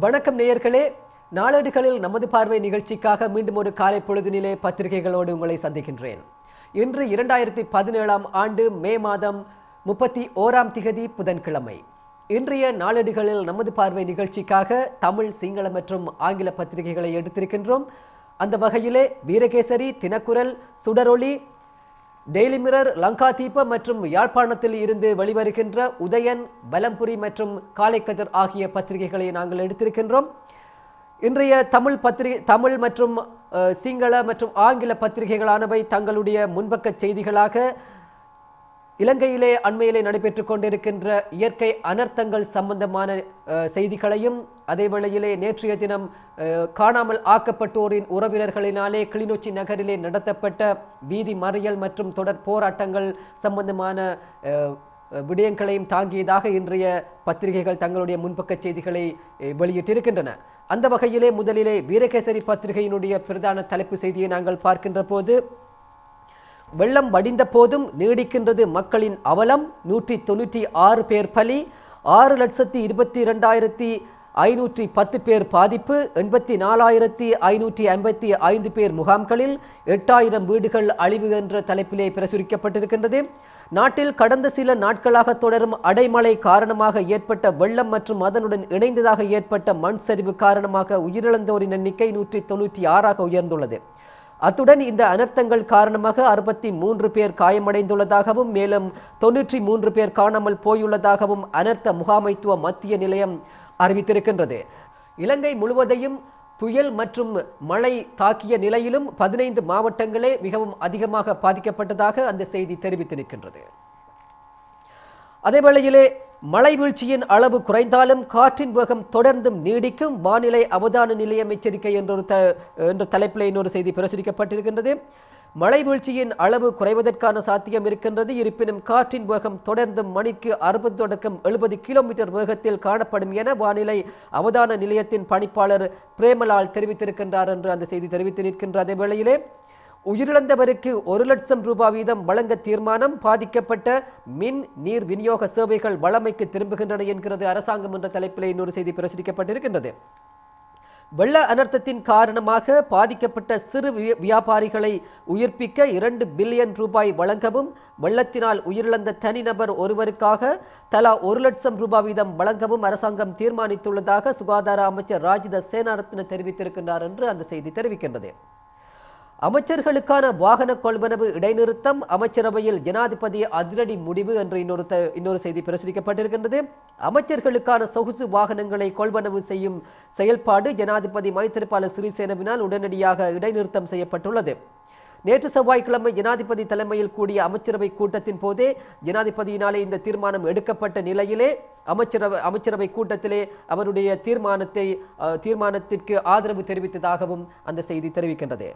வணக்கம் நேயர்களே, நாளேடுகளில் நமது பார்வை நிகழ்ச்சிக்காக மீண்டும் ஒரு காலை பொழுதினிலே பத்திரிகைகளோடு உங்களை சந்திக்கின்றேன். இன்று 2017 ஆண்டு மே மாதம் 31ஆம் திகதி புதன்கிழமை. இன்றைய நாளேடுகளில் நமது பார்வை நிகழ்ச்சிக்காக தமிழ், சிங்கள மற்றும் ஆங்கில பத்திரிகைகளை எடுத்திருக்கின்றோம். அந்த வகையிலே வீரகேசரி, தினக்குரல், சுடரொளி, டெய்லி மிரர், லங்காதீப மற்றும் யாழ்ப்பாணத்தில் இருந்து வெளிவருகின்ற உதயன், பலம்புரி மற்றும் காலைக்கதிர் ஆகிய பத்திரிகைகளை நாங்கள் எடுத்திருக்கின்றோம். இன்றைய தமிழ் மற்றும் சிங்கள மற்றும் ஆங்கில பத்திரிகைகளானவை தங்களுடைய முன்பக்க செய்திகளாக இலங்கையிலே அண்மையிலே நடைபெற்றுக் கொண்டிருக்கின்ற இயற்கை அனர்த்தங்கள் சம்பந்தமான செய்திகளையும், அதே வேளையிலே நேற்றைய தினம் காணாமல் ஆக்கப்பட்டோரின் உறவினர்களினாலே கிளிநொச்சி நகரிலே நடத்தப்பட்ட வீதி மறியல் மற்றும் தொடர் போராட்டங்கள் சம்பந்தமான விடயங்களையும் தாங்கியதாக இன்றைய பத்திரிகைகள் தங்களுடைய முன்பக்க செய்திகளை வெளியிட்டிருக்கின்றன. அந்த வகையிலே முதலிலே வீரகேசரி பத்திரிகையினுடைய பிரதான தலைப்பு செய்தியை நாங்கள் பார்க்கின்ற போது, வெள்ளம் வடிந்த போதும் நீடிக்கின்றது மக்களின் அவலம், 196 பேர் பலி, 6,22,510 பேர் பாதிப்பு, 84,555 பேர் முகாம்களில், 8,000 வீடுகள் அழிவு என்ற தலைப்பிலே பிரசுரிக்கப்பட்டிருக்கின்றது. நாட்டில் கடந்த சில நாட்களாக தொடரும் அடைமழை காரணமாக ஏற்பட்ட வெள்ளம் மற்றும் அதனுடன் இணைந்ததாக ஏற்பட்ட மண் சரிவு காரணமாக உயிரிழந்தோரின் எண்ணிக்கை 196ஆக உயர்ந்துள்ளது. அத்துடன் இந்த அனர்த்தங்கள் காரணமாக 63 பேர் காயமடைந்துள்ளதாகவும் மேலும் 93 பேர் காணாமல் போயுள்ளதாகவும் அனர்த்த முகாமைத்துவ மத்திய நிலையம் அறிவித்திருக்கின்றது. இலங்கை முழுவதையும் புயல் மற்றும் மழை தாக்கிய நிலையிலும் 15 மாவட்டங்களே மிகவும் அதிகமாக பாதிக்கப்பட்டதாக அந்த செய்தி தெரிவித்திருக்கின்றது. அதேவேளையிலே மழை வீழ்ச்சியின் அளவு குறைந்தாலும் காற்றின் வேகம் தொடர்ந்தும் நீடிக்கும், வானிலை அவதான நிலையம் எச்சரிக்கை என்ற தலைப்பில் இன்னொரு செய்தி பிரசுரிக்கப்பட்டிருக்கின்றது. மழை வீழ்ச்சியின் அளவு குறைவதற்கான சாத்தியம் இருக்கின்றது, இருப்பினும் காற்றின் வேகம் தொடர்ந்தும் மணிக்கு 60 தொடக்கம் 70 கிலோமீட்டர் வேகத்தில் காணப்படும் என வானிலை அவதான நிலையத்தின் பணிப்பாளர் பிரேமலால் தெரிவித்திருக்கின்றார் என்று அந்த செய்தி தெரிவித்து நிற்கின்ற அதே வேளையிலே, உயிரிழந்தவருக்கு 1 லட்சம் ரூபாய் வீதம் வழங்க தீர்மானம், பாதிக்கப்பட்ட மின் நீர் விநியோக சேவைகள் வழமைக்கு திரும்புகின்றன என்கிறது அரசாங்கம் என்ற தலைப்பில் இன்னொரு செய்தி பிரசுரிக்கப்பட்டிருக்கின்றது. வெள்ள அனர்த்தத்தின் காரணமாக பாதிக்கப்பட்ட சிறு வியாபாரிகளை உயிர்ப்பிக்க 2 பில்லியன் ரூபாய் வழங்கவும், வெள்ளத்தினால் உயிரிழந்த தனிநபர் ஒருவருக்காக தலா 1 லட்சம் ரூபாய் வீதம் வழங்கவும் அரசாங்கம் தீர்மானித்துள்ளதாக சுகாதார அமைச்சர் ராஜித சேனாரத்ன தெரிவித்திருக்கின்றார் என்று அந்த செய்தி தெரிவிக்கின்றது. அமைச்சர்களுக்கான வாகன கொள்வனவு இடைநிறுத்தம், அமைச்சரவையில் ஜனாதிபதி அதிரடி முடிவு என்று இன்னொரு செய்தி பிரசுரிக்கப்பட்டிருக்கின்றது. அமைச்சர்களுக்கான சொகுசு வாகனங்களை கொள்வனவு செய்யும் செயல்பாடு ஜனாதிபதி மைத்திரிபால சிறிசேனவினால் உடனடியாக இடைநிறுத்தம் செய்யப்பட்டுள்ளது. நேற்று செவ்வாய்க்கிழமை ஜனாதிபதி தலைமையில் கூடிய அமைச்சரவை கூட்டத்தின் போதே ஜனாதிபதியினாலே இந்த தீர்மானம் எடுக்கப்பட்ட நிலையிலே அமைச்சரவை கூட்டத்திலே அவருடைய தீர்மானத்திற்கு ஆதரவு தெரிவித்ததாகவும் அந்த செய்தி தெரிவிக்கின்றது.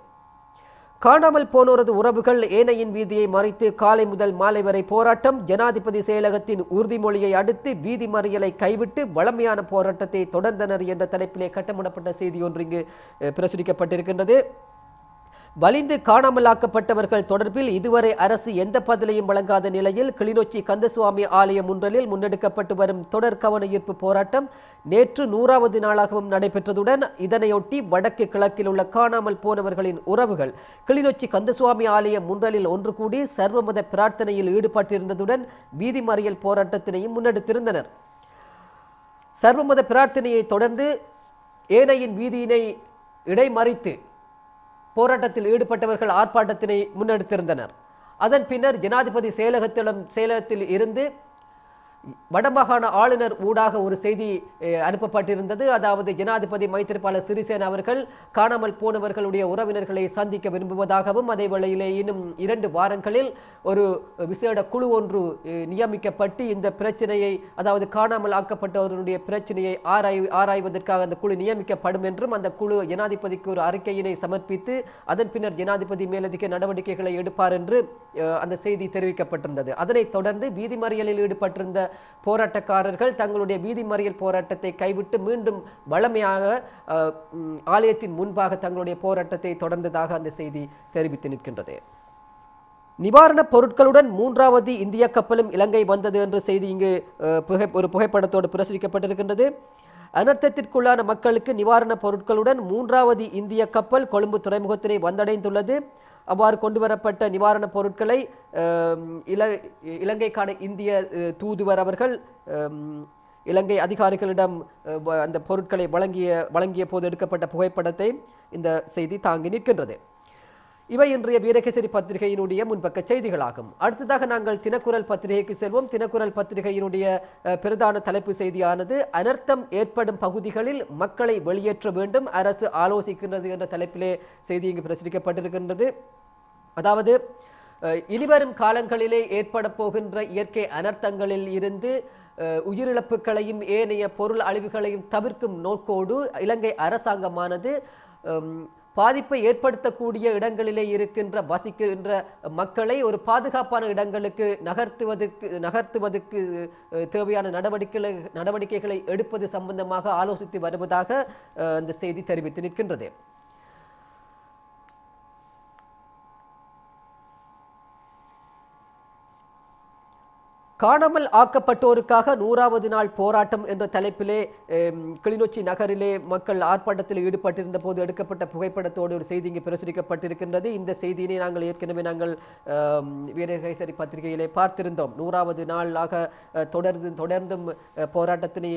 காணாமல் போனோரது உறவுகள் ஏனையின் வீதியை மறைத்து காலை முதல் மாலை வரை போராட்டம், ஜனாதிபதி செயலகத்தின் உறுதிமொழியை அடுத்து வீதி மறியலை கைவிட்டு வளமையான போராட்டத்தை தொடர்ந்தனர் என்ற தலைப்பிலே கட்டமிடப்பட்ட செய்தி ஒன்று இங்கு பிரசுரிக்கப்பட்டிருக்கின்றது. வலிந்து காணாமலாக்கப்பட்டவர்கள் தொடர்பில் இதுவரை அரசு எந்த பதிலையும் வழங்காத நிலையில் கிளிநொச்சி கந்தசுவாமி ஆலயம் ஒன்றில் முன்னெடுக்கப்பட்டு வரும் தொடர் கவன ஈர்ப்பு போராட்டம் நேற்று 100வது நாளாகவும் நடைபெற்றதுடன் இதனையொட்டி வடக்கு கிழக்கில் உள்ள காணாமல் போனவர்களின் உறவுகள் கிளிநொச்சி கந்தசுவாமி ஆலயம் ஒன்றில் ஒன்று கூடி சர்வமத பிரார்த்தனையில் ஈடுபட்டிருந்ததுடன் வீதி மறியல் போராட்டத்தினையும் முன்னெடுத்திருந்தனர். சர்வமத பிரார்த்தனையை தொடர்ந்து ஏனையின் வீதியினை இடைமறித்து போராட்டத்தில் ஈடுபட்டவர்கள் ஆர்ப்பாட்டத்தினை முன்னெடுத்திருந்தனர். அதன் பின்னர் ஜனாதிபதி செயலகத்தில் இருந்து வடமாகாண ஆளுநர் ஊடாக ஒரு செய்தி அனுப்பப்பட்டிருந்தது. அதாவது ஜனாதிபதி மைத்திரிபால சிறிசேன அவர்கள் காணாமல் போனவர்களுடைய உறவினர்களை சந்திக்க விரும்புவதாகவும், அதே வேளையிலே இன்னும் 2 வாரங்களில் ஒரு விசேட குழு ஒன்று நியமிக்கப்பட்டு இந்த பிரச்சனையை, அதாவது காணாமல் ஆக்கப்பட்டவர்களுடைய பிரச்சனையை ஆராய்வதற்காக அந்த குழு நியமிக்கப்படும் என்றும், அந்த குழு ஜனாதிபதிக்கு ஒரு அறிக்கையினை சமர்ப்பித்து அதன் பின்னர் ஜனாதிபதி மேலதிக நடவடிக்கைகளை எடுப்பார் என்று அந்த செய்தி தெரிவிக்கப்பட்டிருந்தது. அதனைத் தொடர்ந்து வீதி மறியலில் ஈடுபட்டிருந்த போராட்டக்காரர்கள் தங்களுடைய வீதி மறியல் போராட்டத்தை கைவிட்டு மீண்டும் வளமையாக ஆலயத்தின் முன்பாக தங்களுடைய போராட்டத்தை தொடர்ந்ததாக அந்த செய்தி தெரிவித்து நிற்கின்றது. நிவாரணப் பொருட்களுடன் 3வது இந்திய கப்பலும் இலங்கை வந்தது என்ற செய்தி இங்கு ஒரு புகைப்படத்தோடு பிரசுரிக்கப்பட்டிருக்கின்றது. அனர்த்தத்திற்குள்ளான மக்களுக்கு நிவாரணப் பொருட்களுடன் 3வது இந்திய கப்பல் கொழும்பு துறைமுகத்தினை வந்தடைந்துள்ளது. அவ்வாறு கொண்டுவரப்பட்ட நிவாரணப் பொருட்களை இலங்கைக்கான இந்திய தூதுவர் அவர்கள் இலங்கை அதிகாரிகளிடம் அந்த பொருட்களை வழங்கிய போது எடுக்கப்பட்ட புகைப்படத்தை இந்த செய்தி தாங்கி நிற்கின்றது. இவை இன்றைய வீரகேசரி பத்திரிகையினுடைய முன்பக்க செய்திகளாகும். அடுத்ததாக நாங்கள் தினக்குரல் பத்திரிகைக்கு செல்வோம். தினக்குரல் பத்திரிகையினுடைய பிரதான தலைப்பு செய்தியானது அனர்த்தம் ஏற்படும் பகுதிகளில் மக்களை வெளியேற்ற வேண்டும், அரசு ஆலோசிக்கின்றது என்ற தலைப்பிலே செய்தி இங்கு பிரசுரிக்கப்பட்டிருக்கின்றது. அதாவது இனிவரும் காலங்களிலே ஏற்பட போகின்ற இயற்கை அனர்த்தங்களில் இருந்து உயிரிழப்புகளையும் ஏனைய பொருள் அழிவுகளையும் தவிர்க்கும் நோக்கோடு இலங்கை அரசாங்கமானது பாதிப்பை ஏற்படுத்தக்கூடிய இடங்களிலே வசிக்கின்ற மக்களை ஒரு பாதுகாப்பான இடங்களுக்கு நகர்த்துவதற்கு தேவையான நடவடிக்கைகளை எடுப்பது சம்பந்தமாக ஆலோசித்து வருவதாக அந்த செய்தி தெரிவித்து நிற்கின்றது. காணாமல் ஆக்கப்பட்டோருக்காக 100வது நாள் போராட்டம் என்ற தலைப்பிலே கிளிநொச்சி நகரிலே மக்கள் ஆர்ப்பாட்டத்தில் ஈடுபட்டிருந்த போது எடுக்கப்பட்ட புகைப்படத்தோடு ஒரு செய்தி இங்கு பிரசுரிக்கப்பட்டிருக்கின்றது. இந்த செய்தியினை நாங்கள் ஏற்கனவே வீரகேசரி பத்திரிகையிலே பார்த்திருந்தோம். 100வது நாளாக தொடர்ந்தும் போராட்டத்தினை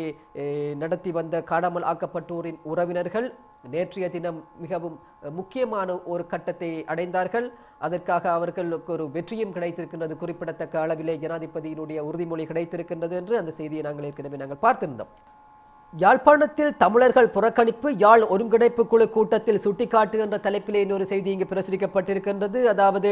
நடத்தி வந்த காணாமல் ஆக்கப்பட்டோரின் உறவினர்கள் நேற்றைய தினம் மிகவும் முக்கியமான ஒரு கட்டத்தை அடைந்தார்கள். அதற்காக அவர்களுக்கு ஒரு வெற்றியும் கிடைத்திருக்கின்றது. குறிப்பிடத்தக்க அளவிலே ஜனாதிபதியினுடைய உறுதிமொழி கிடைத்திருக்கின்றது என்று அந்த செய்தியை நாங்கள் ஏற்கனவே பார்த்திருந்தோம். யாழ்ப்பாணத்தில் தமிழர்கள் புறக்கணிப்பு, யாழ் ஒருங்கிணைப்பு குழு கூட்டத்தில் சுட்டிக்காட்டு என்ற தலைப்பிலே இன்னொரு செய்தி இங்கு பிரசுரிக்கப்பட்டிருக்கின்றது. அதாவது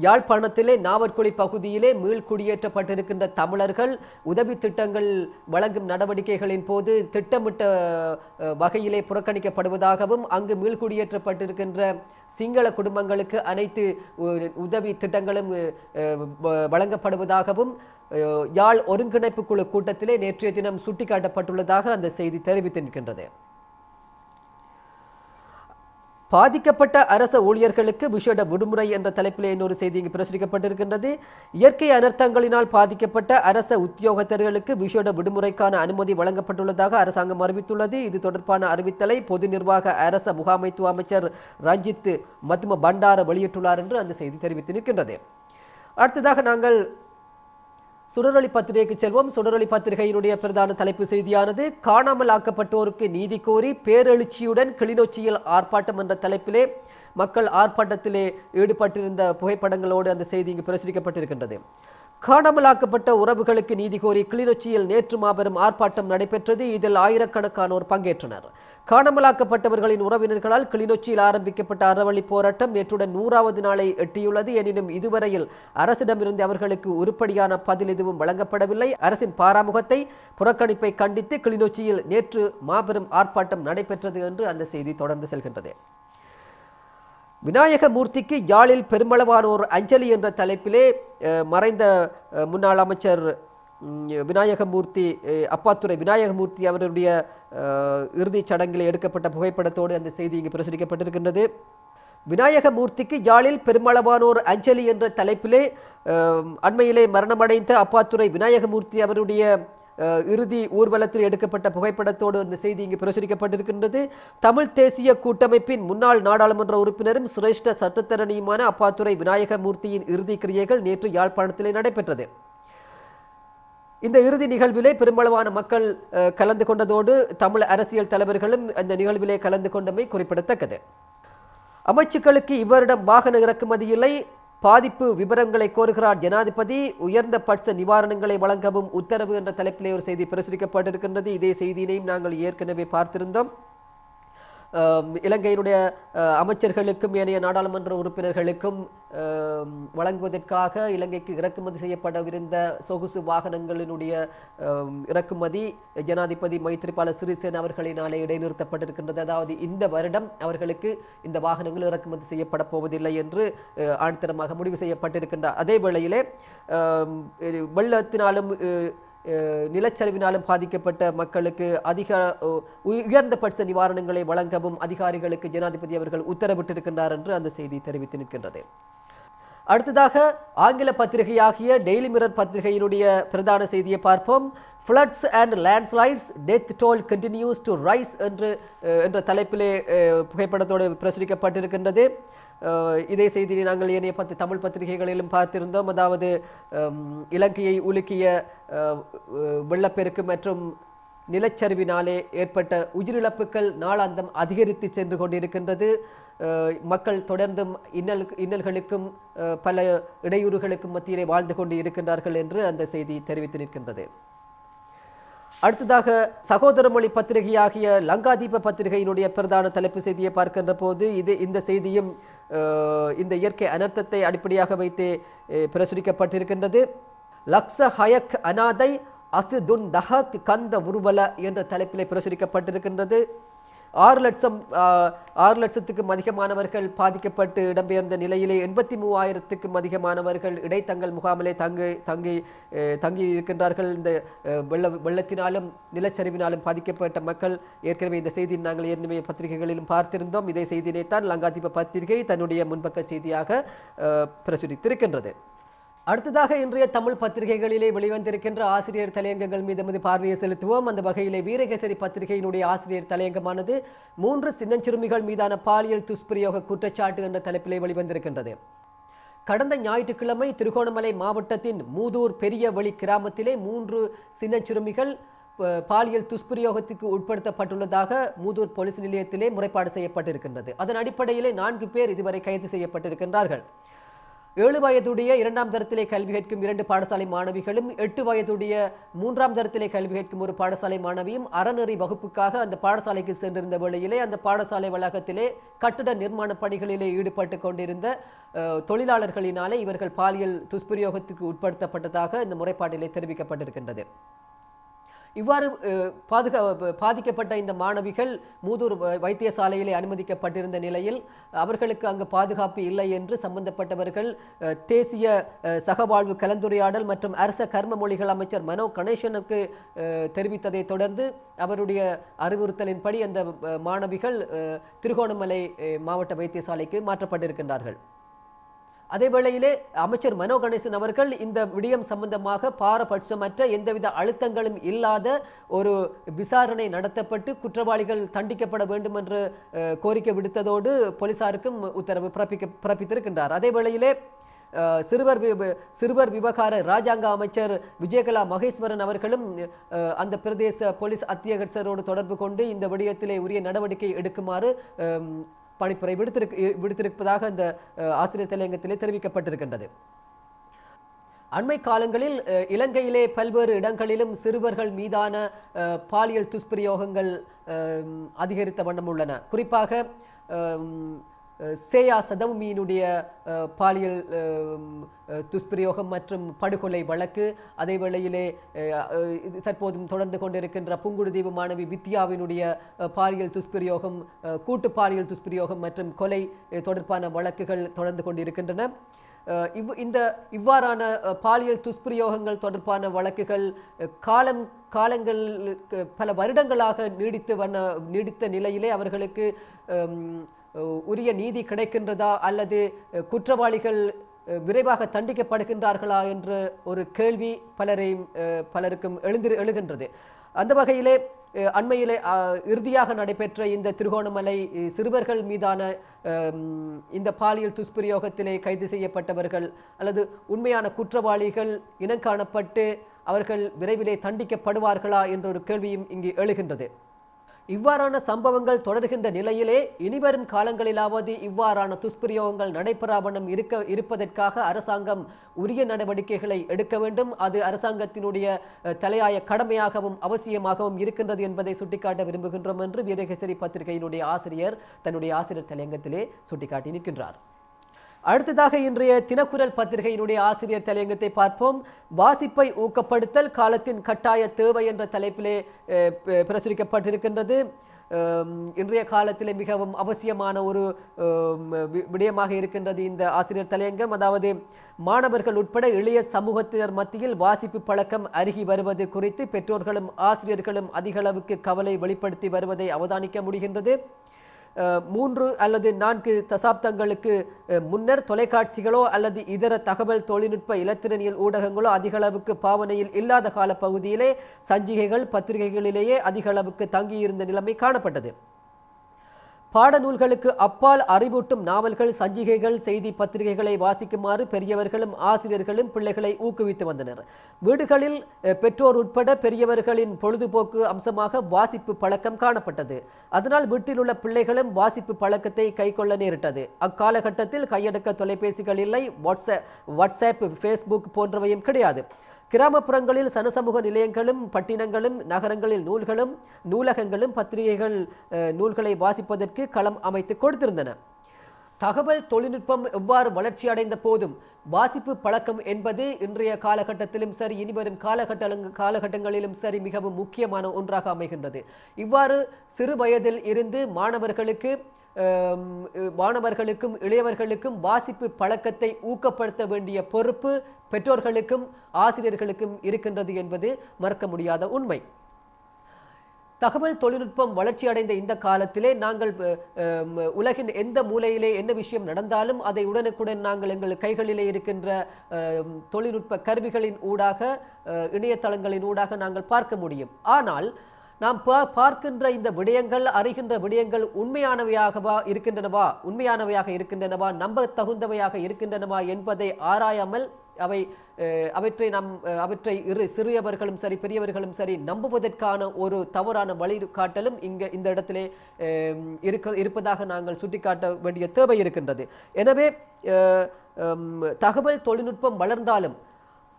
யாழ்ப்பாணத்திலே நாவற்குழி பகுதியிலே மீள்குடியேற்றப்பட்டிருக்கின்ற தமிழர்கள் உதவி திட்டங்கள் வழங்கும் நடவடிக்கைகளின் போது திட்டமிட்ட வகையிலே புறக்கணிக்கப்படுவதாகவும் அங்கு மீள்குடியேற்றப்பட்டிருக்கின்ற சிங்கள குடும்பங்களுக்கு அனைத்து உதவி திட்டங்களும் வழங்கப்படுவதாகவும் யாழ் ஒருங்கிணைப்பு குழு கூட்டத்திலே நேற்றைய தினம் சுட்டிக்காட்டப்பட்டுள்ளதாக அந்த செய்தி தெரிவித்திருக்கின்றது. பாதிக்கப்பட்ட அரச ஊழியர்களுக்கு விசேட விடுமுறை என்ற தலைப்பிலே இன்னொரு செய்தி இங்கு பிரசுரிக்கப்பட்டிருக்கின்றது. இயற்கை அனர்த்தங்களினால் பாதிக்கப்பட்ட அரச உத்தியோகத்தர்களுக்கு விசேட விடுமுறைக்கான அனுமதி வழங்கப்பட்டுள்ளதாக அரசாங்கம் அறிவித்துள்ளது. இது தொடர்பான அறிவித்தலை பொது நிர்வாக அரச முகாமைத்துவ அமைச்சர் ரஞ்சித் மத்தும பண்டார வெளியிட்டுள்ளார் என்று அந்த செய்தி தெரிவித்து நிற்கின்றது. அடுத்ததாக நாங்கள் சுடரொளி பத்திரிகைக்கு செல்வோம். சுடரொளி பத்திரிகையினுடைய பிரதான தலைப்பு செய்தியானது காணாமல் ஆக்கப்பட்டோருக்கு நீதி கோரி பேரெழுச்சியுடன் கிளிநொச்சியில் ஆர்ப்பாட்டம் என்ற தலைப்பிலே மக்கள் ஆர்ப்பாட்டத்திலே ஈடுபட்டிருந்த புகைப்படங்களோடு அந்த செய்தி இங்கு பிரசுரிக்கப்பட்டிருக்கின்றது. காணாமலாக்கப்பட்ட உறவுகளுக்கு நீதி கோரி கிளிநொச்சியில் நேற்று மாபெரும் ஆர்ப்பாட்டம் நடைபெற்றது. இதில் ஆயிரக்கணக்கானோர் பங்கேற்றனர். காணாமலாக்கப்பட்டவர்களின் உறவினர்களால் கிளிநொச்சியில் ஆரம்பிக்கப்பட்ட அறவழி போராட்டம் நேற்றுடன் 100வது நாளை எட்டியுள்ளது. எனினும் இதுவரையில் அரசிடமிருந்து அவர்களுக்கு உருப்படியான பதில் எதுவும் வழங்கப்படவில்லை. அரசின் பாராமுகத்தை புறக்கணிப்பை கண்டித்து கிளிநொச்சியில் நேற்று மாபெரும் ஆர்ப்பாட்டம் நடைபெற்றது என்று அந்த செய்தி தொடர்ந்து செல்கின்றது. விநாயகமூர்த்திக்கு யாழில் பெருமளவானோர் அஞ்சலி என்ற தலைப்பிலே மறைந்த முன்னாள் அமைச்சர் விநாயகமூர்த்தி அப்பாத்துறை விநாயகமூர்த்தி அவருடைய இறுதிச் சடங்கில் எடுக்கப்பட்ட புகைப்படத்தோடு அந்த செய்தி இங்கு பிரசுரிக்கப்பட்டிருக்கின்றது. விநாயகமூர்த்திக்கு யாழில் பெருமளவானோர் அஞ்சலி என்ற தலைப்பிலே அண்மையிலே மரணமடைந்த அப்பாத்துறை விநாயகமூர்த்தி அவருடைய இறுதி ஊர்வலத்தில் எடுக்கப்பட்ட புகைப்படத்தோடு இந்த செய்தி இங்கு பிரசுரிக்கப்பட்டிருக்கின்றது. தமிழ் தேசிய கூட்டமைப்பின் முன்னாள் நாடாளுமன்ற உறுப்பினரும் சிரேஷ்ட சட்டத்தரணியுமான அப்பாத்துறை விநாயகமூர்த்தியின் இறுதி கிரியைகள் நேற்று யாழ்ப்பாணத்திலே நடைபெற்றது. இந்த இறுதி நிகழ்விலே பெருமளவான மக்கள் கலந்து கொண்டதோடு தமிழ் அரசியல் தலைவர்களும் அந்த நிகழ்விலே கலந்து கொண்டமை குறிப்பிடத்தக்கது. அமைச்சுக்களுக்கு இவ்வரிடம் வாகன இறக்குமதியில்லை, பாதிப்பு விவரங்களை கோருகிறார் ஜனாதிபதி, உயர்ந்த பட்ச நிவாரணங்களை வழங்கவும் உத்தரவு என்ற தலைப்பிலே ஒரு செய்தி பிரசுரிக்கப்பட்டிருக்கின்றது. இதே செய்தியினையும் நாங்கள் ஏற்கனவே பார்த்திருந்தோம். இலங்கையினுடைய அமைச்சர்களுக்கும் ஏனைய நாடாளுமன்ற உறுப்பினர்களுக்கும் வழங்குவதற்காக இலங்கைக்கு இறக்குமதி செய்யப்படவிருந்த சொகுசு வாகனங்களினுடைய இறக்குமதி ஜனாதிபதி மைத்ரிபால சிறிசேன அவர்களினாலே இடைநிறுத்தப்பட்டிருக்கின்றது. அதாவது இந்த வருடம் அவர்களுக்கு இந்த வாகனங்கள் இறக்குமதி செய்யப்பட போவதில்லை என்று ஆணித்தரமாக முடிவு செய்யப்பட்டிருக்கின்ற அதே வேளையிலே வெள்ளத்தினாலும் நிலச்சரிவினாலும் பாதிக்கப்பட்ட மக்களுக்கு உயர்ந்த பட்ச நிவாரணங்களை வழங்கவும் அதிகாரிகளுக்கு ஜனாதிபதி அவர்கள் உத்தரவிட்டிருக்கின்றார் என்று அந்த செய்தி தெரிவித்து நிற்கின்றது. அடுத்ததாக ஆங்கில பத்திரிகையாகிய டெய்லி மிரர் பத்திரிகையினுடைய பிரதான செய்தியை பார்ப்போம். Floods and landslides death toll continues to rise என்ற தலைப்பிலே புகைப்படத்தோடு பிரசுரிக்கப்பட்டிருக்கின்றது. இதே செய்தியை நாங்கள் ஏனைய தமிழ் பத்திரிகைகளிலும் பார்த்திருந்தோம். அதாவது இலங்கையை உலுக்கிய வெள்ளப்பெருக்கு மற்றும் நிலச்சரிவினாலே ஏற்பட்ட உயிரிழப்புகள் நாளாந்தம் அதிகரித்து சென்று கொண்டிருக்கின்றது. மக்கள் தொடர்ந்தும் இன்னல்களுக்கும் பல இடையூறுகளுக்கும் மத்தியிலே வாழ்ந்து கொண்டு இருக்கின்றார்கள் என்று அந்த செய்தி தெரிவித்து நிற்கின்றது. அடுத்ததாக சகோதரமொழி பத்திரிகையாகிய லங்காதீப பத்திரிகையினுடைய பிரதான தலைப்பு செய்தியை பார்க்கின்ற போது இந்த செய்தியும் இந்த இயற்கை அனர்த்தத்தை அடிப்படையாக வைத்து பிரசுரிக்கப்பட்டிருக்கின்றது. லக்ஸ ஹயக் அனாதை அசு துன் தஹக் கந்த உருவல என்ற தலைப்பிலே பிரசுரிக்கப்பட்டிருக்கின்றது. 6 லட்சத்துக்கும் அதிகமானவர்கள் பாதிக்கப்பட்டு இடம்பெயர்ந்த நிலையிலே 83,000க்கும் அதிகமானவர்கள் இடைத்தங்கல் முகாமிலே தங்கி இருக்கின்றார்கள். இந்த வெள்ளத்தினாலும் நிலச்சரிவினாலும் பாதிக்கப்பட்ட மக்கள் ஏற்கனவே இந்த செய்தியை நாங்கள் ஏற்கனவே பத்திரிகைகளிலும் பார்த்திருந்தோம். இதே செய்தியினைத்தான் லங்காதீப பத்திரிகை தன்னுடைய முன்பக்க செய்தியாக பிரசுரித்திருக்கின்றது. அடுத்ததாக இன்றைய தமிழ் பத்திரிகைகளிலே வெளிவந்திருக்கின்ற ஆசிரியர் தலையங்கங்கள் மீது பார்வையை செலுத்துவோம். அந்த வகையிலே வீரகேசரி பத்திரிகையினுடைய ஆசிரியர் தலையங்கமானது 3 சின்னஞ்சிறுமிகள் மீதான பாலியல் துஷ்பிரயோக குற்றச்சாட்டு என்ற தலைப்பிலே வெளிவந்திருக்கின்றது. கடந்த ஞாயிற்றுக்கிழமை திருகோணமலை மாவட்டத்தின் மூதூர் பெரிய வழி கிராமத்திலே 3 சின்னஞ்சிறுமிகள் பாலியல் துஷ்பிரயோகத்துக்கு உட்படுத்தப்பட்டுள்ளதாக மூதூர் போலீஸ் நிலையத்திலே முறைப்பாடு செய்யப்பட்டிருக்கின்றது. அதன் அடிப்படையிலே 4 பேர் இதுவரை கைது செய்யப்பட்டிருக்கின்றார்கள். 7 வயதுடைய 2ஆம் தரத்திலே கல்வி கற்கும் 2 பாடசாலை மாணவிகளும் 8 வயதுடைய 3ஆம் தரத்திலே கல்வி கற்கும் ஒரு பாடசாலை மாணவியும் அறநெறி வகுப்புக்காக அந்த பாடசாலைக்கு சென்றிருந்த வேளையிலே அந்த பாடசாலை வளாகத்திலே கட்டட நிர்மாண பணிகளிலே ஈடுபட்டு கொண்டிருந்த தொழிலாளர்களினாலே இவர்கள் பாலியல் துஷ்பிரயோகத்துக்கு உட்படுத்தப்பட்டதாக இந்த முறைப்பாட்டிலே தெரிவிக்கப்பட்டிருக்கின்றது. இவ்வாறு பாதிக்கப்பட்ட இந்த மாணவிகள் மூதூர் வைத்தியசாலையிலே அனுமதிக்கப்பட்டிருந்த நிலையில் அவர்களுக்கு அங்கு பாதுகாப்பு இல்லை என்று சம்பந்தப்பட்டவர்கள் தேசிய சகவாழ்வு கலந்துரையாடல் மற்றும் அரச கர்ம மொழிகள் அமைச்சர் மனோ கணேசனுக்கு தெரிவித்ததை தொடர்ந்து அவருடைய அறிவுறுத்தலின்படி அந்த மாணவிகள் திருகோணமலை மாவட்ட வைத்தியசாலைக்கு மாற்றப்பட்டிருக்கின்றார்கள். அதே வேளையிலே அமைச்சர் மனோ கணேசன் அவர்கள் இந்த விடயம் சம்பந்தமாக பாரபட்சமற்ற எந்தவித அழுத்தங்களும் இல்லாத ஒரு விசாரணை நடத்தப்பட்டு குற்றவாளிகள் தண்டிக்கப்பட வேண்டும் என்று கோரிக்கை விடுத்ததோடு போலீசாருக்கும் உத்தரவு பிறப்பித்திருக்கின்றார். அதே வேளையிலே சிறுவர் விவகார ராஜாங்க அமைச்சர் விஜயகலா மகேஸ்வரன் அவர்களும் அந்த பிரதேச போலீஸ் அத்தியட்சரோடு தொடர்பு கொண்டு இந்த விடயத்திலே உரிய நடவடிக்கை எடுக்குமாறு பணிப்புரை விடுத்திருப்பதாக இந்த ஆசிரியர் தலையங்கத்திலே தெரிவிக்கப்பட்டிருக்கின்றது. அண்மை காலங்களில் இலங்கையிலே பல்வேறு இடங்களிலும் சிறுவர்கள் மீதான பாலியல் துஷ்பிரயோகங்கள் அதிகரித்த வண்ணம் உள்ளன. குறிப்பாக சேயா சதவுமியினுடைய பாலியல் துஷ்பிரயோகம் மற்றும் படுகொலை வழக்கு, அதே வேளையிலே தற்போதும் தொடர்ந்து கொண்டிருக்கின்ற புங்குடுதீவு மாணவி வித்யாவினுடைய பாலியல் துஷ்பிரயோகம், கூட்டு பாலியல் துஷ்பிரயோகம் மற்றும் கொலை தொடர்பான வழக்குகள் தொடர்ந்து கொண்டிருக்கின்றன. இவ்வாறான பாலியல் துஷ்பிரயோகங்கள் தொடர்பான வழக்குகள் காலங்கள் பல வருடங்களாக நீடித்த நிலையிலே அவர்களுக்கு உரிய நீதி கிடைக்கின்றதா அல்லது குற்றவாளிகள் விரைவாக தண்டிக்கப்படுகின்றார்களா என்ற ஒரு கேள்வி பலருக்கும் எழுகின்றது. அந்த வகையிலே அண்மையிலே இறுதியாக நடைபெற்ற இந்த திருகோணமலை சிறுவர்கள் மீதான இந்த பாலியல் துஷ்பிரயோகத்திலே கைது செய்யப்பட்டவர்கள் அல்லது உண்மையான குற்றவாளிகள் இனம் காணப்பட்டு அவர்கள் விரைவிலே தண்டிக்கப்படுவார்களா என்ற ஒரு கேள்வியும் இங்கு எழுகின்றது. இவ்வாறான சம்பவங்கள் தொடர்கின்ற நிலையிலே இனிவரும் காலங்களிலாவது இவ்வாறான துஷ்பிரயோகங்கள் நடைபெறாவண்ணம் இருப்பதற்காக அரசாங்கம் உரிய நடவடிக்கைகளை எடுக்க வேண்டும். அது அரசாங்கத்தினுடைய தலையாய கடமையாகவும் அவசியமாகவும் இருக்கின்றது என்பதை சுட்டிக்காட்ட விரும்புகின்றோம் என்று வீரகேசரி பத்திரிகையினுடைய ஆசிரியர் தன்னுடைய ஆசிரியர் தலையங்கத்திலே சுட்டிக்காட்டி நிற்கின்றார். அடுத்ததாக இன்றைய தினக்குரல் பத்திரிகையினுடைய ஆசிரியர் தலையங்கத்தை பார்ப்போம். வாசிப்பை ஊக்கப்படுத்தல் காலத்தின் கட்டாய தேவை என்ற தலைப்பிலே பிரசுரிக்கப்பட்டிருக்கின்றது. இன்றைய காலத்திலே மிகவும் அவசியமான ஒரு விடயமாக இருக்கின்றது இந்த ஆசிரியர் தலையங்கம். அதாவது மாணவர்கள் உட்பட இளைய சமூகத்தினர் மத்தியில் வாசிப்பு பழக்கம் அருகி வருவது குறித்து பெற்றோர்களும் ஆசிரியர்களும் அதிக அளவுக்கு கவலை வெளிப்படுத்தி வருவதை அவதானிக்க முடிகின்றது. 3 அல்லது 4 தசாப்தங்களுக்கு முன்னர் தொலைக்காட்சிகளோ அல்லது இதர தகவல் தொழில்நுட்ப இலத்திரனியல் ஊடகங்களோ அதிக அளவுக்கு பாவனையில் இல்லாத கால பகுதியிலே சஞ்சிகைகள் பத்திரிகைகளிலேயே அதிக அளவுக்கு தங்கியிருந்த நிலைமை காணப்பட்டது. பாடநூல்களுக்கு அப்பால் அறிவூட்டும் நாவல்கள், சஞ்சிகைகள், செய்தி பத்திரிகைகளை வாசிக்குமாறு பெரியவர்களும் ஆசிரியர்களும் பிள்ளைகளை ஊக்குவித்து வந்தனர். வீடுகளில் பெற்றோர் உட்பட பெரியவர்களின் பொழுதுபோக்கு அம்சமாக வாசிப்பு பழக்கம் காணப்பட்டது. அதனால் வீட்டில் உள்ள பிள்ளைகளும் வாசிப்பு பழக்கத்தை கைக்கொள்ள நேரிட்டது. அக்காலகட்டத்தில் கையடக்க தொலைபேசிகள் இல்லை, வாட்ஸ்அப், ஃபேஸ்புக் போன்றவையும் கிடையாது. கிராமப்புறங்களில் சனசமூக நிலையங்களும் பட்டினங்களும் நகரங்களில் நூலகங்களும் பத்திரிகைகள் நூல்களை வாசிப்பதற்கு களம் அமைத்து கொடுத்திருந்தன. தகவல் தொழில்நுட்பம் எவ்வாறு வளர்ச்சி அடைந்த போதும் வாசிப்பு பழக்கம் என்பது இன்றைய காலகட்டத்திலும் சரி இனிவரும் காலகட்டங்களிலும் சரி மிகவும் முக்கியமான ஒன்றாக அமைகின்றது. இவ்வாறு சிறு வயதில் இருந்து மாணவர்களுக்கும் இளையவர்களுக்கும் வாசிப்பு பழக்கத்தை ஊக்கப்படுத்த வேண்டிய பொறுப்பு பெற்றோர்களுக்கும் ஆசிரியர்களுக்கும் இருக்கின்றது என்பது மறக்க முடியாத உண்மை. தகவல் தொழில்நுட்பம் வளர்ச்சி அடைந்த இந்த காலத்திலே நாங்கள் உலகின் எந்த மூலையிலே என்ன விஷயம் நடந்தாலும் அதை உடனுக்குடன் நாங்கள் எங்கள் கைகளிலே இருக்கின்ற தொழில்நுட்ப கருவிகளின் ஊடாக இணையதளங்களின் ஊடாக நாங்கள் பார்க்க முடியும். ஆனால் நாம் பார்க்கின்ற இந்த விடயங்கள், அறிகின்ற விடயங்கள் உண்மையானவையாக இருக்கின்றனவா, நம்ப தகுந்தவையாக இருக்கின்றனவா என்பதை ஆராயாமல் அவற்றை சிறியவர்களும் சரி பெரியவர்களும் சரி நம்புவதற்கான ஒரு தவறான வழிகாட்டலும் இந்த இடத்திலே இருப்பதாக நாங்கள் சுட்டிக்காட்ட வேண்டிய தேவை இருக்கின்றது. எனவே தகவல் தொழில்நுட்பம் வளர்ந்தாலும்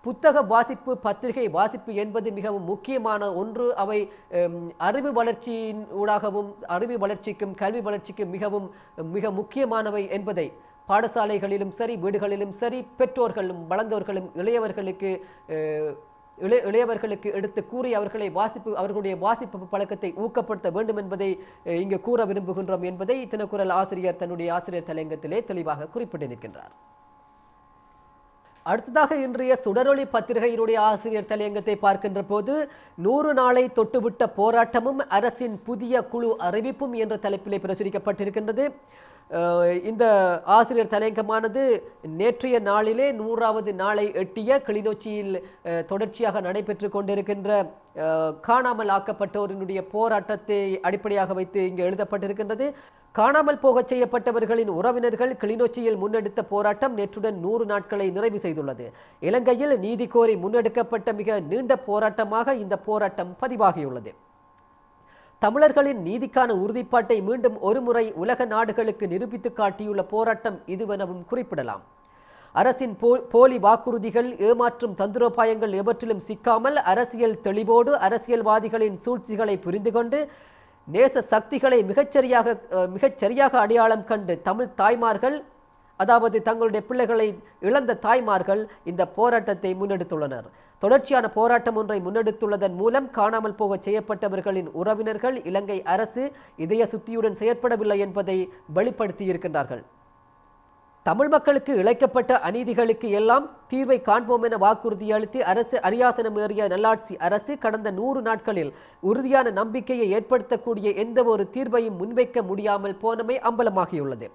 புத்தக வாசிப்பு, பத்திரிகை வாசிப்பு என்பது மிகவும் முக்கியமான ஒன்று. அவை அறிவு வளர்ச்சியின் ஊடாகவும் அறிவு வளர்ச்சிக்கும் கல்வி வளர்ச்சிக்கும் மிக முக்கியமானவை என்பதை பாடசாலைகளிலும் சரி வீடுகளிலும் சரி பெற்றோர்களும் வளர்ந்தவர்களும் இளையவர்களுக்கு எடுத்து கூறி அவர்களுடைய வாசிப்பு பழக்கத்தை ஊக்கப்படுத்த வேண்டும் என்பதை இங்கு கூற விரும்புகின்றோம் என்பதை தினக்குரல் ஆசிரியர் தன்னுடைய ஆசிரியர் தலையங்கத்திலே தெளிவாக குறிப்பிட்டு நிற்கின்றார். அடுத்ததாக இன்றைய சுடரொளி பத்திரிகையினுடைய ஆசிரியர் தலையங்கத்தை பார்க்கின்ற போது 100 நாளை தொட்டுவிட்ட போராட்டமும் அரசின் புதிய குழு அறிவிப்பும் என்ற தலைப்பிலே பிரசுரிக்கப்பட்டிருக்கின்றது. இந்த ஆசிரியர் தலையங்கமானது நேற்றைய நாளிலே 100வது நாளை எட்டிய கிளிநொச்சியில் தொடர்ச்சியாக நடைபெற்று கொண்டிருக்கின்ற காணாமல் ஆக்கப்பட்டோரினுடைய போராட்டத்தை அடிப்படையாக வைத்து இங்கு எழுதப்பட்டிருக்கின்றது. காணாமல் போகச் செய்யப்பட்டவர்களின் உறவினர்கள் கிளிநொச்சியில் முன்னெடுத்த போராட்டம் நேற்றுடன் 100 நாட்களை நிறைவு செய்துள்ளது. இலங்கையில் நீதி கோரி முன்னெடுக்கப்பட்ட மிக நீண்ட போராட்டமாக இந்த போராட்டம் பதிவாகியுள்ளது. தமிழர்களின் நீதிக்கான உறுதிப்பாட்டை மீண்டும் ஒருமுறை உலக நாடுகளுக்கு நிரூபித்து காட்டியுள்ள போராட்டம் இதுவெனவும் குறிப்பிடலாம். அரசின் போலி வாக்குறுதிகள், ஏமாற்றும் தந்திரோபாயங்கள் எவற்றிலும் சிக்காமல் அரசியல் தெளிவோடு அரசியல்வாதிகளின் சூழ்ச்சிகளை புரிந்து கொண்டு நேச சக்திகளை மிகச்சரியாக அடையாளம் கண்டு தமிழ் தாய்மார்கள், அதாவது தங்களுடைய பிள்ளைகளை இழந்த தாய்மார்கள் இந்த போராட்டத்தை முன்னெடுத்துள்ளனர். தொடர்ச்சியான போராட்டம் ஒன்றை முன்னெடுத்துள்ளதன் மூலம் காணாமல் போக செய்யப்பட்டவர்களின் உறவினர்கள் இலங்கை அரசு இதய சுத்தியுடன் செயற்படவில்லை என்பதை வெளிப்படுத்தி இருக்கின்றார்கள். தமிழ் மக்களுக்கு இழைக்கப்பட்ட அநீதிகளுக்கு எல்லாம் தீர்வை காண்போம் என வாக்குறுதி அளித்து அரசு அரியாசனம் ஏறிய நல்லாட்சி அரசு கடந்த 100 நாட்களில் உறுதியான நம்பிக்கையை ஏற்படுத்தக்கூடிய எந்த ஒரு தீர்வையும் முன்வைக்க முடியாமல் போனமை அம்பலமாகியுள்ளது.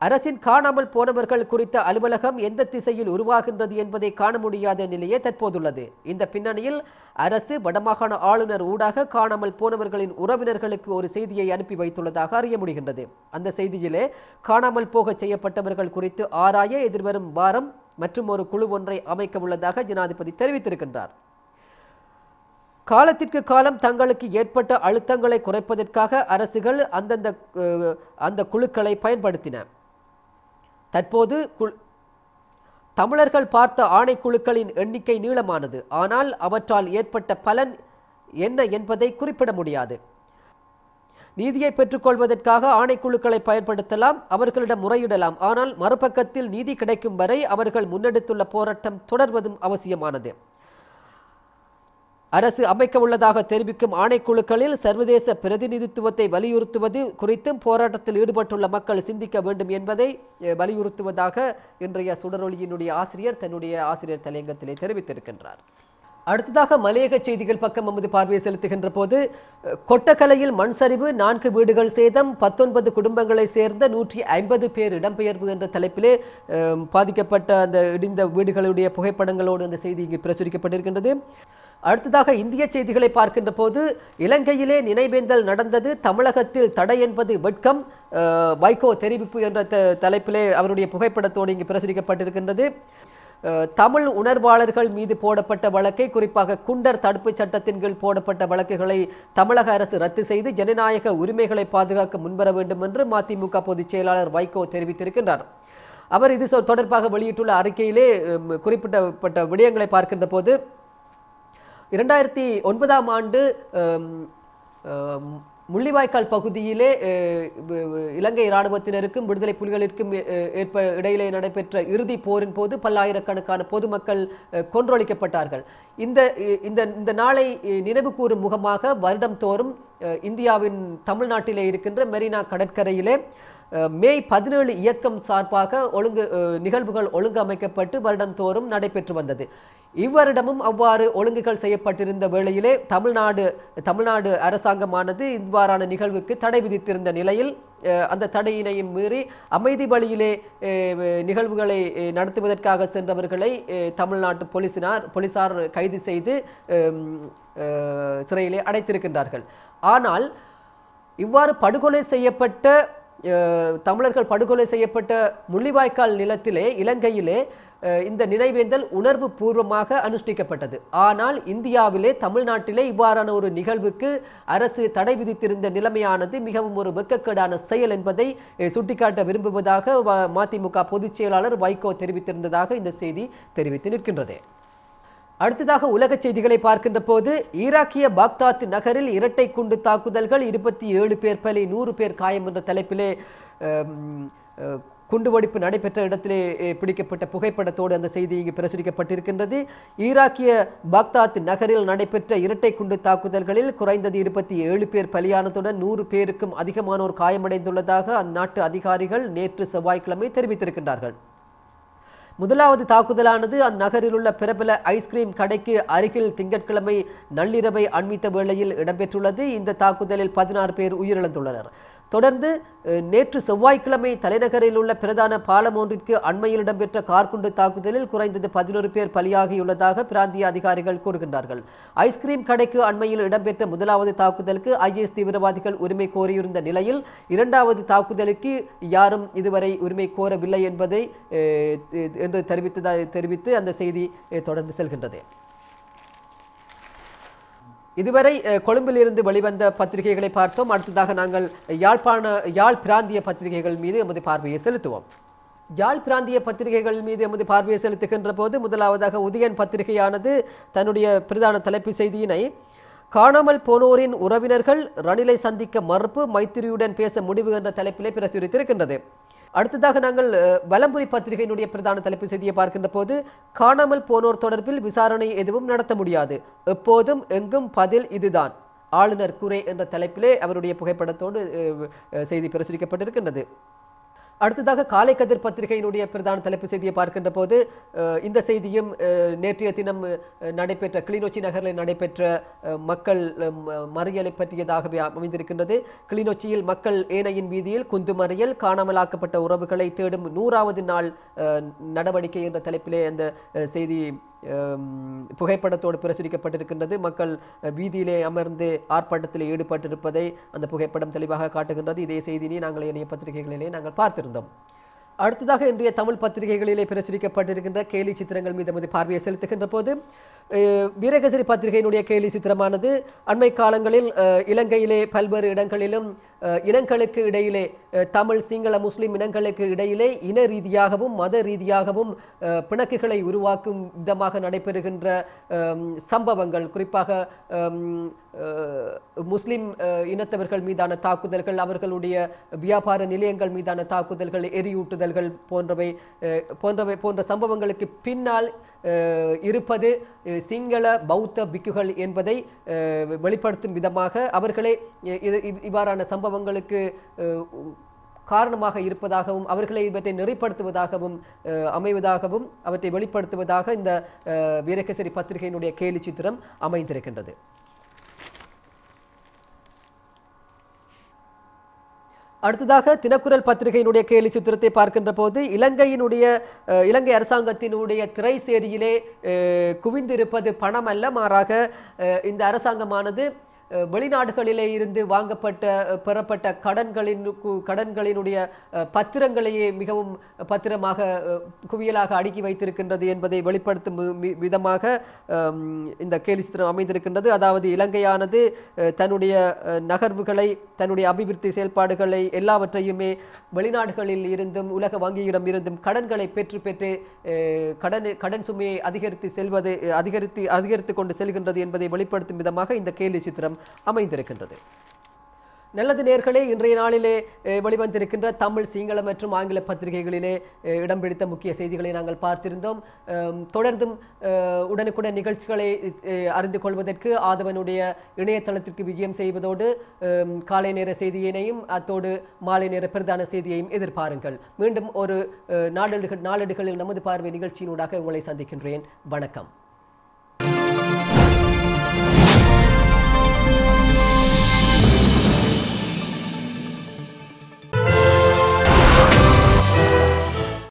அரசின் காணாமல் போனவர்கள் குறித்த அலுவலகம் எந்த திசையில் உருவாகின்றது என்பதை காண முடியாத நிலையே தற்போதுள்ளது. இந்த பின்னணியில் அரசு வடமாகாண ஆளுநர் ஊடாக காணாமல் போனவர்களின் உறவினர்களுக்கு ஒரு செய்தியை அனுப்பி வைத்துள்ளதாக அறிய முடிகின்றது. அந்த செய்தியிலே காணாமல் போக செய்யப்பட்டவர்கள் குறித்து ஆராய எதிர்வரும் வாரம் மற்றும் ஒரு குழு ஒன்றை அமைக்க உள்ளதாக ஜனாதிபதி தெரிவித்திருக்கின்றார். காலத்திற்கு காலம் தங்களுக்கு ஏற்பட்ட அழுத்தங்களை குறைப்பதற்காக அரசுகள் அந்த குழுக்களை பயன்படுத்தின. தற்போது தமிழர்கள் பார்த்த ஆணைக்குழுக்களின் எண்ணிக்கை நீளமானது. ஆனால் அவற்றால் ஏற்பட்ட பலன் என்ன என்பதை குறிப்பிட முடியாது. நீதியை பெற்றுக்கொள்வதற்காக ஆணைக்குழுக்களை பயன்படுத்தலாம், அவர்களிடம் முறையிடலாம். ஆனால் மறுபக்கத்தில் நீதி கிடைக்கும் வரை அவர்கள் முன்னெடுத்துள்ள போராட்டம் தொடர்வதும் அவசியமானது. அரசு அமைக்க உள்ளதாக தெரிவிக்கும் ஆணைக்குழுக்களில் சர்வதேச பிரதிநிதித்துவத்தை வலியுறுத்துவது குறித்தும் போராட்டத்தில் ஈடுபட்டுள்ள மக்கள் சிந்திக்க வேண்டும் என்பதை வலியுறுத்துவதாக இன்றைய சுடரொளியினுடைய ஆசிரியர் தன்னுடைய ஆசிரியர் தலையங்கத்திலே தெரிவித்திருக்கின்றார். அடுத்ததாக மலையக செய்திகள் பக்கம் நமது பார்வையை செலுத்துகின்ற போது கொட்டக்கலையில் மண் சரிவு 4 வீடுகள் சேதம் 19 குடும்பங்களை சேர்ந்த 150 பேர் இடம்பெயர்வு என்ற தலைப்பிலே பாதிக்கப்பட்ட அந்த இடிந்த வீடுகளுடைய புகைப்படங்களோடு அந்த செய்தி இங்கு பிரசுரிக்கப்பட்டிருக்கின்றது. அடுத்ததாக இந்திய செய்திகளை பார்க்கின்ற போது இலங்கையிலே நினைவேந்தல் நடந்தது, தமிழகத்தில் தடை என்பது வெட்கம், வைகோ தெரிவிப்பு என்ற தலைப்பிலே அவருடைய புகைப்படத்தோடு இங்கு பிரசுரிக்கப்பட்டிருக்கின்றது. தமிழ் உணர்வாளர்கள் மீது போடப்பட்ட வழக்கை, குறிப்பாக குண்டர் தடுப்பு சட்டத்தின் கீழ் போடப்பட்ட வழக்குகளை தமிழக அரசு ரத்து செய்து ஜனநாயக உரிமைகளை பாதுகாக்க முன்வர வேண்டும் என்று மதிமுக பொதுச் செயலாளர் வைகோ தெரிவித்திருக்கின்றார். அவர் இது தொடர்பாக வெளியிட்டுள்ள அறிக்கையிலே குறிப்பிடப்பட்ட விடயங்களை பார்க்கின்ற போது 2009ஆம் ஆண்டு முள்ளிவாய்க்கால் பகுதியிலே இலங்கை இராணுவத்தினருக்கும் விடுதலை புலிகளிற்கும் இடையிலே நடைபெற்ற இறுதி போரின் போது பல்லாயிரக்கணக்கான பொதுமக்கள் கொன்றொழிக்கப்பட்டார்கள். இந்த நாளை நினைவு கூறும் முகமாக வருடம்தோறும் இந்தியாவின் தமிழ்நாட்டிலே இருக்கின்ற மெரினா கடற்கரையிலே மே 17 இயக்கம் சார்பாக நிகழ்வுகள் ஒழுங்கமைக்கப்பட்டு வருடந்தோறும் நடைபெற்று வந்தது. இவ்வருடமும் அவ்வாறு ஒழுங்குகள் செய்யப்பட்டிருந்த வேளையிலே தமிழ்நாடு அரசாங்கமானது இவ்வாறான நிகழ்வுக்கு தடை விதித்திருந்த நிலையில் அந்த தடையினையும் மீறி அமைதி வழியிலே நிகழ்வுகளை நடத்துவதற்காக சென்றவர்களை தமிழ்நாட்டு போலீசார் கைது செய்து சிறையிலே அடைத்திருக்கின்றார்கள். ஆனால் இவ்வாறு தமிழர்கள் படுகொலை செய்யப்பட்ட முள்ளிவாய்க்கால் நிலத்திலே இலங்கையிலே இந்த நினைவேந்தல் உணர்வு பூர்வமாக அனுஷ்டிக்கப்பட்டது. ஆனால் இந்தியாவிலே தமிழ்நாட்டிலே இவ்வாறான ஒரு நிகழ்வுக்கு அரசு தடை விதித்திருந்த நிலைமையானது மிகவும் ஒரு வெட்கக்கேடான செயல் என்பதை சுட்டிக்காட்ட விரும்புவதாக மதிமுக பொதுச் செயலாளர் வைகோ தெரிவித்திருந்ததாக இந்த செய்தி தெரிவித்து நிற்கின்றது. அடுத்ததாக உலக செய்திகளை பார்க்கின்ற போது ஈராக்கிய பாக்தாத் நகரில் இரட்டை குண்டு தாக்குதல்கள், 27 பேர் பலி, 100 பேர் காயம் என்ற தலைப்பிலே குண்டுவெடிப்பு நடைபெற்ற இடத்திலே பிடிக்கப்பட்ட புகைப்படத்தோடு அந்த செய்தி இங்கு பிரசுரிக்கப்பட்டிருக்கின்றது. ஈராக்கிய பாக்தாத் நகரில் நடைபெற்ற இரட்டை குண்டு தாக்குதல்களில் குறைந்தது 27 பேர் பலியானதுடன் 100 பேருக்கும் அதிகமானோர் காயமடைந்துள்ளதாக அந்நாட்டு அதிகாரிகள் நேற்று செவ்வாய்க்கிழமை தெரிவித்திருக்கின்றார்கள். முதலாவது தாக்குதலானது அந்நகரில் உள்ள பிரபல ஐஸ்கிரீம் கடைக்கு அருகில் திங்கட்கிழமை நள்ளிரவை அண்மித்த வேளையில் இடம்பெற்றுள்ளது. இந்த தாக்குதலில் 16 பேர் உயிரிழந்துள்ளனர். தொடர்ந்து நேற்று செவ்வாய்க்கிழமை தலைநகரில் உள்ள பிரதான பாலம் ஒன்றிற்கு அண்மையில் இடம்பெற்ற கார்குண்டு தாக்குதலில் குறைந்தது 11 பேர் பலியாகியுள்ளதாக பிராந்திய அதிகாரிகள் கூறுகின்றார்கள். ஐஸ்கிரீம் கடைக்கு அண்மையில் இடம்பெற்ற முதலாவது தாக்குதலுக்கு IS தீவிரவாதிகள் உரிமை கோரியிருந்த நிலையில் இரண்டாவது தாக்குதலுக்கு யாரும் இதுவரை உரிமை கோரவில்லை என்பதை என்று தெரிவித்து அந்த செய்தி தொடர்ந்து செல்கின்றது. இதுவரை கொழும்பில் இருந்து வெளிவந்த பத்திரிகைகளை பார்த்தோம். அடுத்ததாக நாங்கள் யாழ் பிராந்திய பத்திரிகைகள் மீது எமது பார்வையை செலுத்துவோம். யாழ் பிராந்திய பத்திரிகைகள் மீது எமது பார்வையை செலுத்துகின்ற போது முதலாவதாக உதயன் பத்திரிகையானது தன்னுடைய பிரதான தலைப்பு செய்தியினை காணாமல் போனோரின் உறவினர்கள் ரணிலை சந்திக்க மறுப்பு, மைத்திரியுடன் பேச முடிவு என்ற தலைப்பிலே பிரசுரித்திருக்கின்றது. அடுத்ததாக நாங்கள் வலம்புரி பத்திரிகையினுடைய பிரதான தலைப்பு செய்தியை பார்க்கின்ற போது காணாமல் போனோர் தொடர்பில் விசாரணை எதுவும் நடத்த முடியாது, எப்போதும் எங்கும் பதில் இதுதான், ஆளுநர் குறை என்ற தலைப்பிலே அவருடைய புகைப்படத்தோடு செய்தி பிரசுரிக்கப்பட்டிருக்கின்றது. அடுத்ததாக காலை கதிர் பத்திரிகையினுடைய பிரதான தலைப்பு செய்தியை பார்க்கின்ற போது இந்த செய்தியும் நேற்றைய தினம் நடைபெற்ற கிளிநொச்சி நகரில் நடைபெற்ற மக்கள் மறியலை பற்றியதாகவே அமைந்திருக்கின்றது. கிளிநொச்சியில் மக்கள் ஏனையின் வீதியில் குந்து மறியல், காணாமலாக்கப்பட்ட உறவுகளை தேடும் 100வது நாள் நடவடிக்கை என்ற தலைப்பிலே அந்த செய்தி புகைப்படத்தோடு பிரசுரிக்கப்பட்டிருக்கின்றது. மக்கள் வீதியிலே அமர்ந்து ஆர்ப்பாட்டத்தில் ஈடுபட்டிருப்பதை அந்த புகைப்படம் தெளிவாக காட்டுகின்றது. இதே செய்தியை நாங்கள் இணைய பத்திரிகைகளிலே நாங்கள் பார்த்திருந்தோம். அடுத்ததாக இன்றைய தமிழ் பத்திரிகைகளிலே பிரசுரிக்கப்பட்டிருக்கின்ற கேலி சித்திரங்கள் மீது நமது பார்வையை செலுத்துகின்ற போது வீரகேசரி பத்திரிகையினுடைய கேலி சித்திரமானது அண்மை காலங்களில் இலங்கையிலே பல்வேறு இடங்களிலும் இனங்களுக்கு இடையிலே தமிழ், சிங்கள, முஸ்லிம் இனங்களுக்கு இடையிலே இன ரீதியாகவும் மத ரீதியாகவும் பிணக்குகளை உருவாக்கும் விதமாக நடைபெறுகின்ற சம்பவங்கள், குறிப்பாக முஸ்லிம் இனத்தவர்கள் மீதான தாக்குதல்கள், அவர்களுடைய வியாபார நிலையங்கள் மீதான தாக்குதல்கள், எரியூட்டுதல்கள் போன்ற சம்பவங்களுக்கு பின்னால் இருப்பது சிங்கள பௌத்த பிக்குகள் என்பதை வெளிப்படுத்தும் விதமாக அவர்களே இவ்வாறான சம்பவங்களுக்கு காரணமாக இருப்பதாகவும் அவர்களை இவற்றை நெறிப்படுத்துவதாகவும் அமைவதாகவும் அவற்றை வெளிப்படுத்துவதாக இந்த வீரகேசரி பத்திரிகையினுடைய கேலி சித்திரம் அமைந்திருக்கின்றது. அடுத்ததாக தினக்குரல் பத்திரிகையினுடைய கேலி சித்திரத்தை பார்க்கின்ற போது இலங்கை அரசாங்கத்தினுடைய திரைசேரியிலே குவிந்திருப்பது பணம் அல்ல, மாறாக இந்த அரசாங்கமானது வெளிநாடுகளிலே இருந்து பெறப்பட்ட கடன்களினுடைய பத்திரங்களையே மிகவும் பத்திரமாக குவியலாக அடுக்கி வைத்திருக்கின்றது என்பதை வெளிப்படுத்தும் விதமாக இந்த கேலி சித்திரம் அமைந்திருக்கின்றது. அதாவது இலங்கையானது தன்னுடைய நகர்வுகளை, தன்னுடைய அபிவிருத்தி செயல்பாடுகளை எல்லாவற்றையுமே வெளிநாடுகளில் இருந்தும் உலக வங்கியிடம் இருந்தும் கடன்களை பெற்று கடன் சுமையை அதிகரித்து கொண்டு செல்கின்றது என்பதை வெளிப்படுத்தும் விதமாக இந்த கேலி சித்திரம் அமைந்திருக்கின்றது. நல்லது நேயர்களே, இன்றைய நாளிலே வெளிவந்திருக்கின்ற தமிழ், சிங்கள மற்றும் ஆங்கில பத்திரிகைகளிலே இடம் பிடித்த முக்கிய செய்திகளை நாங்கள் பார்த்திருந்தோம். தொடர்ந்தும் உடனுக்குடன் நிகழ்ச்சிகளை அறிந்து கொள்வதற்கு ஆதவனுடைய இணையதளத்திற்கு விஜயம் செய்வதோடு காலை நேர செய்தியினையும் அத்தோடு மாலை நேர பிரதான செய்தியையும் எதிர்பாருங்கள். மீண்டும் ஒரு நாளேடுகளில் நமது பார்வை நிகழ்ச்சியினூடாக உங்களை சந்திக்கின்றேன். வணக்கம்.